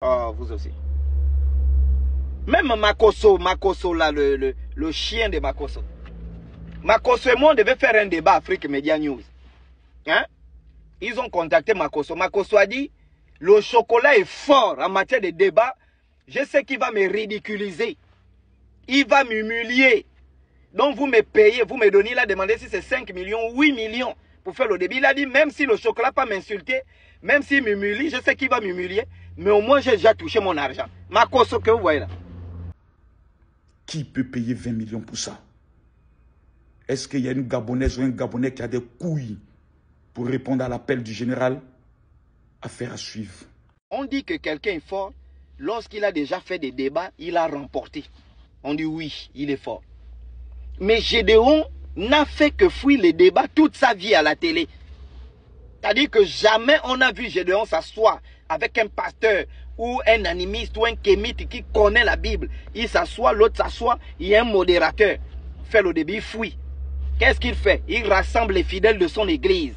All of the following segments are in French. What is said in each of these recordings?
Oh, vous aussi. Même Makosso là, le chien de Makosso. Makosso et moi, on devait faire un débat Afrique Media News. Hein? Ils ont contacté Makosso. Makosso a dit, le chocolat est fort en matière de débat. Je sais qu'il va me ridiculiser. Il va m'humilier. Donc vous me payez, vous me donnez, il a demandé si c'est 5 millions, 8 millions pour faire le débat. Il a dit, même si le chocolat pas m'insulter, même s'il m'humilie, je sais qu'il va m'humilier, mais au moins j'ai déjà touché mon argent. Makosso que vous voyez là. Qui peut payer 20 millions pour ça? Est-ce qu'il y a une Gabonaise ou un Gabonais qui a des couilles pour répondre à l'appel du général? Affaire à suivre. On dit que quelqu'un est fort. Lorsqu'il a déjà fait des débats, il a remporté. On dit oui, il est fort. Mais Gédéon n'a fait que fuir les débats toute sa vie à la télé. C'est-à-dire que jamais on a vu Gédéon s'asseoir avec un pasteur ou un animiste ou un kémite qui connaît la Bible. Il s'assoit, l'autre s'assoit, il y a un modérateur. Fait le débat, il fuit. Qu'est-ce qu'il fait? Il rassemble les fidèles de son église.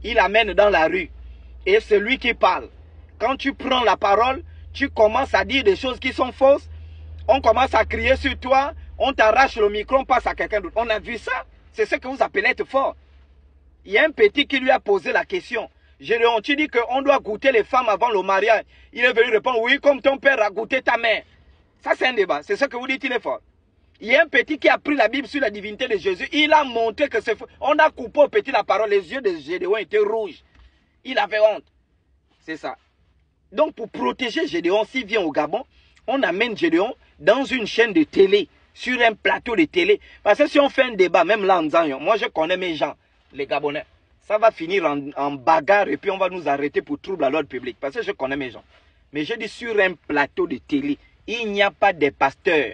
Il amène dans la rue. Et c'est lui qui parle. Quand tu prends la parole, tu commences à dire des choses qui sont fausses. On commence à crier sur toi. On t'arrache le micro, on passe à quelqu'un d'autre. On a vu ça. C'est ce que vous appelez être fort. Il y a un petit qui lui a posé la question. Gédéon, tu dis qu'on doit goûter les femmes avant le mariage. Il est venu répondre, oui, comme ton père a goûté ta mère. Ça, c'est un débat. C'est ce que vous dites, il est fort. Il y a un petit qui a pris la Bible sur la divinité de Jésus. Il a montré que c'est faux. On a coupé au petit la parole. Les yeux de Gédéon étaient rouges. Il avait honte. C'est ça. Donc, pour protéger Gédéon, s'il vient au Gabon, on amène Gédéon dans une chaîne de télé, sur un plateau de télé. Parce que si on fait un débat, même là en disant, moi je connais mes gens, les Gabonais, ça va finir en bagarre et puis on va nous arrêter pour trouble à l'ordre public. Parce que je connais mes gens. Mais je dis sur un plateau de télé, il n'y a pas de pasteurs.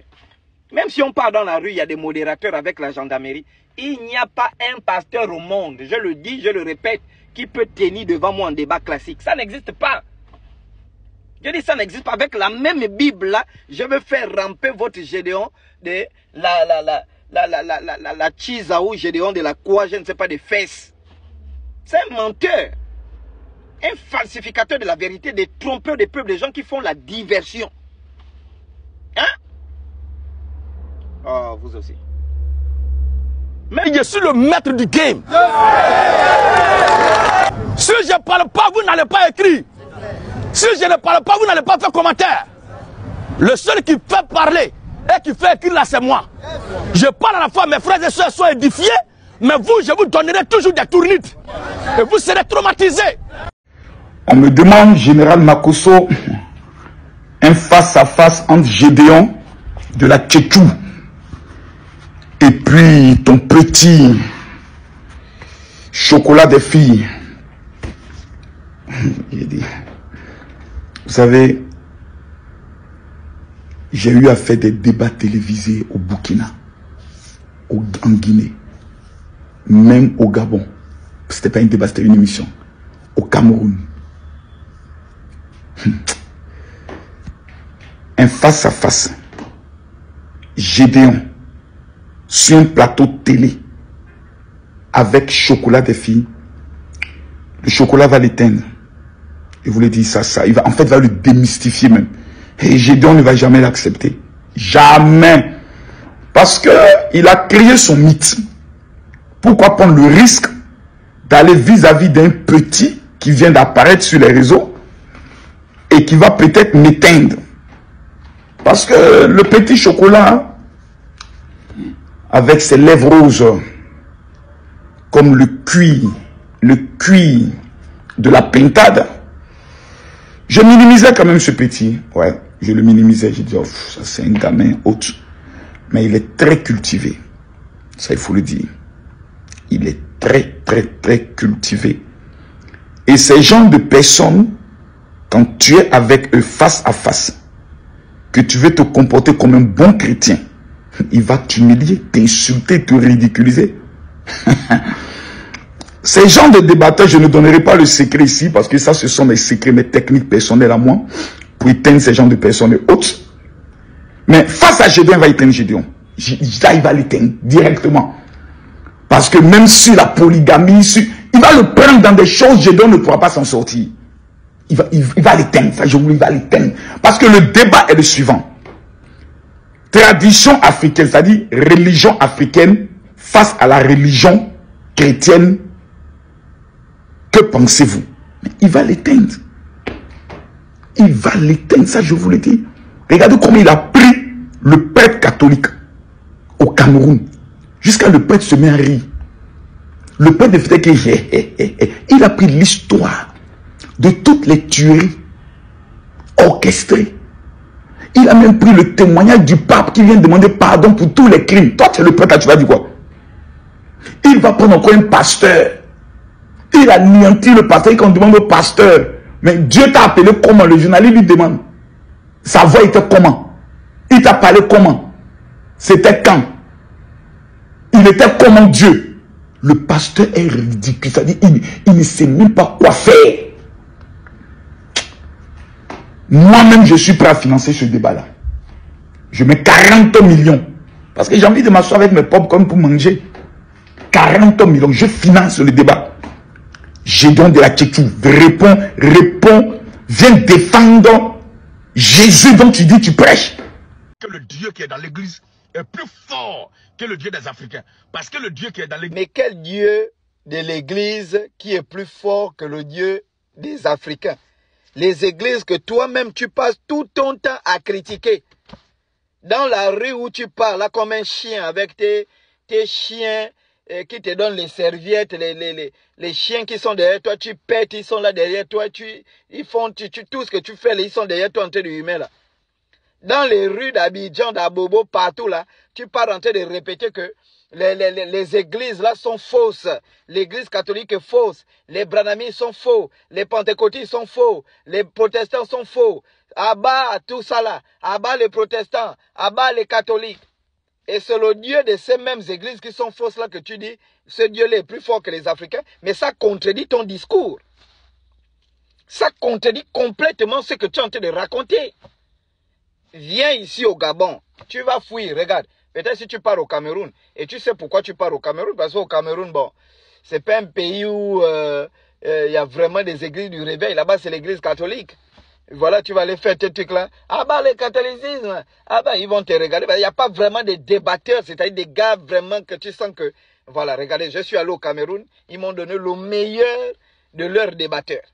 Même si on part dans la rue, il y a des modérateurs avec la gendarmerie. Il n'y a pas un pasteur au monde, je le dis, je le répète, qui peut tenir devant moi en débat classique. Ça n'existe pas. Je dis ça n'existe pas. Avec la même Bible là, je vais faire ramper votre Gédéon de la Chizaou Gédéon de la quoi, je ne sais pas, des fesses. C'est un menteur. Un falsificateur de la vérité, des trompeurs des peuples, des gens qui font la diversion. Hein? Oh, vous aussi. Mais je suis le maître du game. Si je ne parle pas, vous n'allez pas écrire. Si je ne parle pas, vous n'allez pas faire commentaire. Le seul qui fait parler et qui fait écrire là, c'est moi. Je parle à la fois, mes frères et sœurs sont édifiés, mais vous, je vous donnerai toujours des tournites. Et vous serez traumatisés. On me demande, Général Makosso, un face-à-face entre Gédéon de la Tchétchou et puis ton petit chocolat des filles. J'ai dit, vous savez, j'ai eu à faire des débats télévisés au Burkina, en Guinée, même au Gabon. C'était pas un débat, c'était une émission. Au Cameroun. Un face-à-face. Gédéon sur un plateau de télé avec chocolat des filles. Le chocolat va l'éteindre. Il voulait dire ça. Il va, en fait, il va le démystifier même. Et Gédéon ne va jamais l'accepter. Jamais. Parce que il a créé son mythe. Pourquoi prendre le risque d'aller vis-à-vis d'un petit qui vient d'apparaître sur les réseaux et qui va peut-être m'éteindre? Parce que le petit chocolat, avec ses lèvres roses, comme le cuir de la pintade, je minimisais quand même ce petit. Ouais, je le minimisais. Je disais, oh, ça c'est un gamin haute. Mais il est très cultivé. Ça, il faut le dire. Il est très cultivé. Et ces gens de personnes, quand tu es avec eux face à face, que tu veux te comporter comme un bon chrétien, il va t'humilier, t'insulter, te ridiculiser. Ces gens de débatteurs, je ne donnerai pas le secret ici, parce que ça, ce sont mes secrets, mes techniques personnelles à moi, pour éteindre ces gens de personnes hautes. Mais face à Gédéon, il va éteindre Gédéon. Là, il va l'éteindre directement. Parce que même sur la polygamie, il va le prendre dans des choses, Gédéon ne pourra pas s'en sortir. il va l'éteindre. Ça, je vous dis, il va l'éteindre. Parce que le débat est le suivant. Tradition africaine, c'est-à-dire religion africaine face à la religion chrétienne. Que pensez-vous? Il va l'éteindre. Il va l'éteindre, ça je vous le dis. Regardez comment il a pris le prêtre catholique au Cameroun. Jusqu'à le prêtre se met à rire. Le prêtre de fait que il a pris l'histoire de toutes les tueries orchestrées. Il a même pris le témoignage du pape qui vient demander pardon pour tous les crimes. Toi, tu es le prêtre, là, tu vas dire quoi? Il va prendre encore un pasteur. Il a anéanti le pasteur et qu'on demande au pasteur. Mais Dieu t'a appelé comment? Le journaliste lui demande. Sa voix était comment? Il t'a parlé comment? C'était quand? Il était comment Dieu? Le pasteur est ridicule. C'est-à-dire, il ne sait même pas quoi faire. Moi-même, je suis prêt à financer ce débat-là. Je mets 40 millions. Parce que j'ai envie de m'asseoir avec mes popcorn pour manger. 40 millions. Je finance le débat. Gédéon de la Tchétchou, réponds, viens défendre Jésus dont tu dis tu prêches. Que le Dieu qui est dans l'église est plus fort que le Dieu des Africains. Parce que le Dieu qui est dans l'église... Mais quel Dieu de l'église qui est plus fort que le Dieu des Africains? Les églises que toi-même tu passes tout ton temps à critiquer. Dans la rue où tu parles, là comme un chien avec tes chiens... qui te donnent les serviettes, les chiens qui sont derrière toi, tu pètes, ils sont là derrière toi, ils font tout ce que tu fais, ils sont derrière toi en train de humer là. Dans les rues d'Abidjan, d'Abobo, partout là, tu pars en train de répéter que les églises là sont fausses, l'église catholique est fausse, les branamis sont faux, les pentecôtistes sont faux, les protestants sont faux, abat tout ça là, abat les protestants, abat les catholiques. Et c'est le Dieu de ces mêmes églises qui sont fausses là que tu dis, ce Dieu-là est plus fort que les Africains, mais ça contredit ton discours. Ça contredit complètement ce que tu es en train de raconter. Viens ici au Gabon, tu vas fouiller, regarde. Peut-être si tu pars au Cameroun, et tu sais pourquoi tu pars au Cameroun, parce qu'au Cameroun, bon, c'est pas un pays où y a vraiment des églises du réveil, là-bas c'est l'église catholique. Voilà, tu vas aller faire tes trucs là. Ah bah, le catholicisme. Ah bah, ils vont te regarder. Il n'y a pas vraiment de débatteurs, c'est-à-dire des gars vraiment que tu sens que... Voilà, regardez, je suis allé au Cameroun. Ils m'ont donné le meilleur de leurs débatteurs.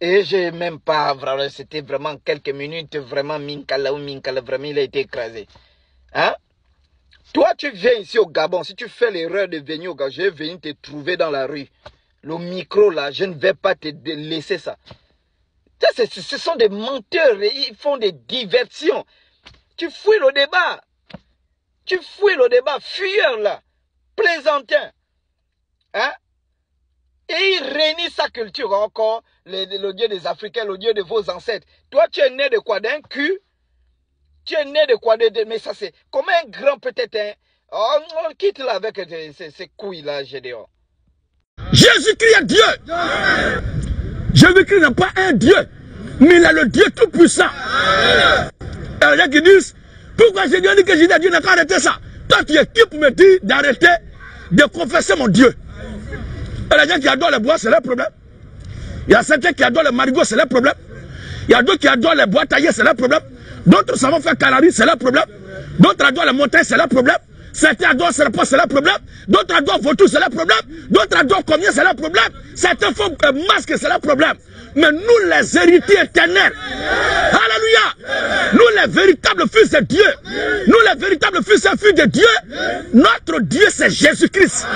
Et j'ai même pas... Vraiment, c'était vraiment quelques minutes, vraiment Minkala ou Minkala, vraiment, il a été écrasé. Hein? Toi, tu viens ici au Gabon. Si tu fais l'erreur de venir au Gabon, je vais venir te trouver dans la rue. Le micro là, je ne vais pas te laisser ça. Ce sont des menteurs, ils font des diversions. Tu fouilles le débat. Tu fouilles le débat, fuyeur là, plaisantin. Hein? Et il réunit sa culture encore, le Dieu des Africains, le Dieu de vos ancêtres. Toi, tu es né de quoi? D'un cul? Tu es né de quoi? Mais ça c'est, comme un grand peut-être, hein? Oh, on quitte là avec ces couilles là, Gédéon. Jésus-Christ est Dieu. Jésus-Christ n'a pas un Dieu, mais il a le Dieu tout-puissant. Et les gens qui disent, pourquoi Jésus dit que Dieu n'a qu'à arrêter ça? Toi, tu es qui pour me dire d'arrêter de confesser mon Dieu? Et les gens qui adorent les bois, c'est leur problème. Il y a certains qui adorent les marigots, c'est leur problème. Il y a d'autres qui adorent les bois taillés, c'est leur problème. D'autres savent faire canaries, c'est leur problème. D'autres adorent les montagnes, c'est leur problème. Certains adorent serpent, c'est leur problème. D'autres adorent vautour, c'est leur problème. D'autres adorent combien, c'est leur problème. Certains font masque, c'est leur problème. Mais nous, les héritiers éternels, alléluia, nous, les véritables fils de Dieu, nous, les véritables fils et filles de Dieu, notre Dieu, c'est Jésus-Christ.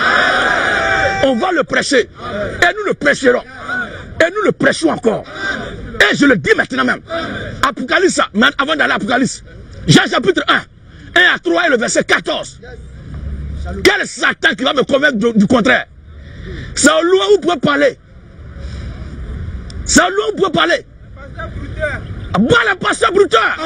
On va le prêcher. Et nous le prêcherons. Et nous le prêchons encore. Et je le dis maintenant même. Apocalypse, avant d'aller à Apocalypse, Jean chapitre 1. 1 à 3 et le verset 14. Quel Satan qui va me convaincre du contraire? C'est au loin où vous pouvez parler. C'est au loin où vous pouvez parler. Bon, le pasteur brouteur.